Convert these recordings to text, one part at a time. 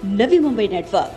NaviMumbai network.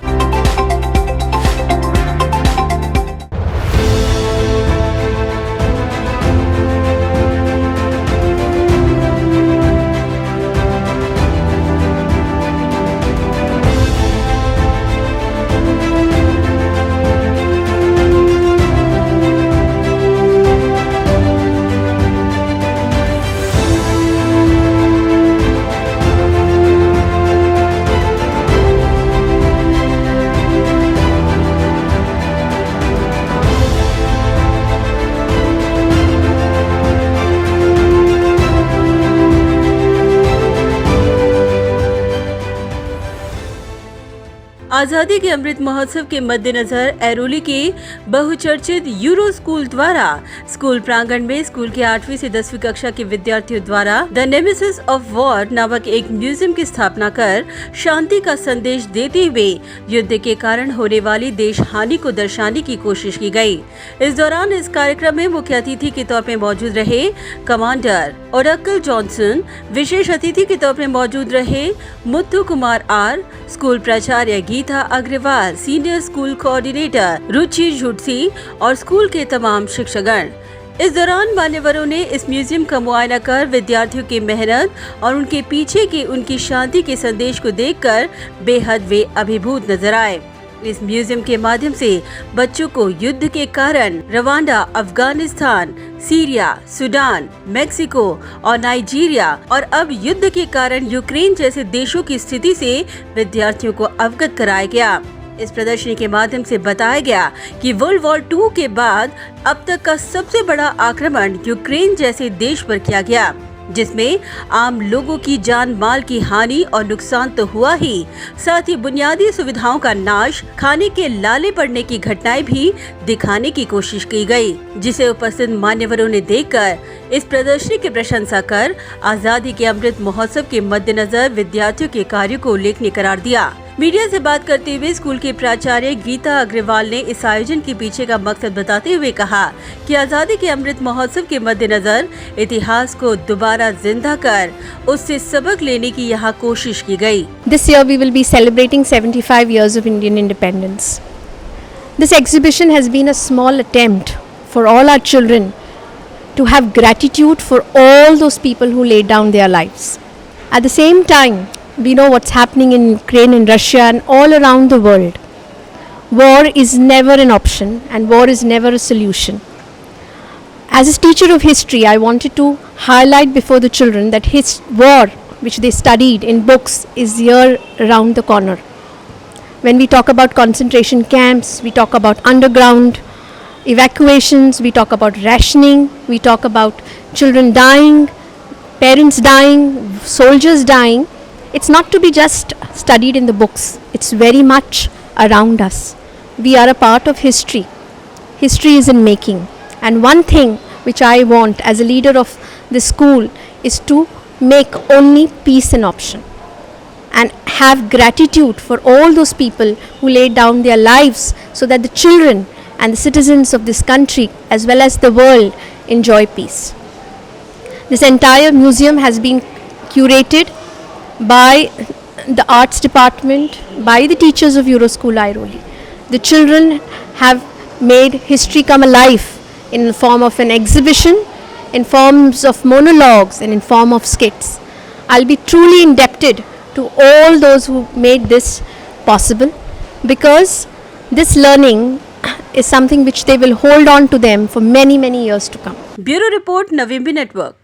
आजादी के अमृत महोत्सव के मद्देनजर ऐरोली के बहुचर्चित यूरो स्कूल द्वारा स्कूल प्रांगण में स्कूल के 8वीं से 10वीं कक्षा के विद्यार्थियों द्वारा द नेमेसिस ऑफ वॉर नामक एक म्यूजियम की स्थापना कर शांति का संदेश देते हुए युद्ध के कारण होने वाली देश हानि को दर्शाने की कोशिश की गई। इस दौरान इस कार्यक्रम में मुख्य अतिथि के तौर पर मौजूद रहे कमांडर ओडाकल जॉनसन, विशेष अतिथि के तौर पर मौजूद रहे मुत्थु कुमार आर, स्कूल प्राचार्य Geeta Agarwal, senior school coordinator Ruchi Jhutsi और स्कूल के तमाम शिक्षकगण। इस दौरान मान्यवरों ने इस म्यूजियम का मुआयना कर विद्यार्थियों की मेहनत और उनके पीछे के उनकी शांति के संदेश को देखकर बेहद वे अभिभूत नजर आए। इस म्यूजियम के माध्यम से बच्चों को युद्ध के कारण Rwanda, Afghanistan, Syria, Sudan, Mexico और नाइजीरिया और अब युद्ध के कारण यूक्रेन जैसे देशों की स्थिति से विद्यार्थियों को अवगत कराया गया। इस प्रदर्शनी के माध्यम से बताया गया कि वर्ल्ड वॉर 2 के बाद अब तक का सबसे बड़ा आक्रमण यूक्रेन जैसे देश पर किया गया, जिसमें आम लोगों की जान माल की हानि और नुकसान तो हुआ ही, साथ ही बुनियादी सुविधाओं का नाश, खाने के लाले पड़ने की घटनाएं भी दिखाने की कोशिश की गई, जिसे उपस्थित मान्यवरों ने देखकर इस प्रदर्शनी की प्रशंसा कर आजादी के अमृत महोत्सव के मद्देनजर विद्यार्थियों के कार्यों को उल्लेखनीय करार दिया। मीडिया से बात करते हुए स्कूल के प्राचार्य गीता अग्रवाल ने इस आयोजन के पीछे का मकसद बताते हुए कहा कि आजादी के अमृत महोत्सव के मद्देनजर इतिहास को दोबारा जिंदा कर उससे सबक लेने की यहाँ कोशिश की गई। This year we will be celebrating 75 years of Indian independence. This exhibition has been a small attempt for all our children to have gratitude for all those people who laid down their lives. At the same time, we know what's happening in Ukraine and Russia and all around the world. War is never an option and war is never a solution. As a teacher of history, I wanted to highlight before the children that war, which they studied in books, is here around the corner. When we talk about concentration camps, we talk about underground evacuations, we talk about rationing, we talk about children dying, parents dying, soldiers dying. It's not to be just studied in the books. It's very much around us. We are a part of history. History is in making. And one thing which I want as a leader of the school is to make only peace an option and have gratitude for all those people who laid down their lives so that the children and the citizens of this country as well as the world enjoy peace. This entire museum has been curated by the arts department, by the teachers of Euro School Airoli. The children have made history come alive in the form of an exhibition, in forms of monologues and in form of skits. I'll be truly indebted to all those who made this possible, because this learning is something which they will hold on to them for many, many years to come. Bureau Report, NaviMumbai Network.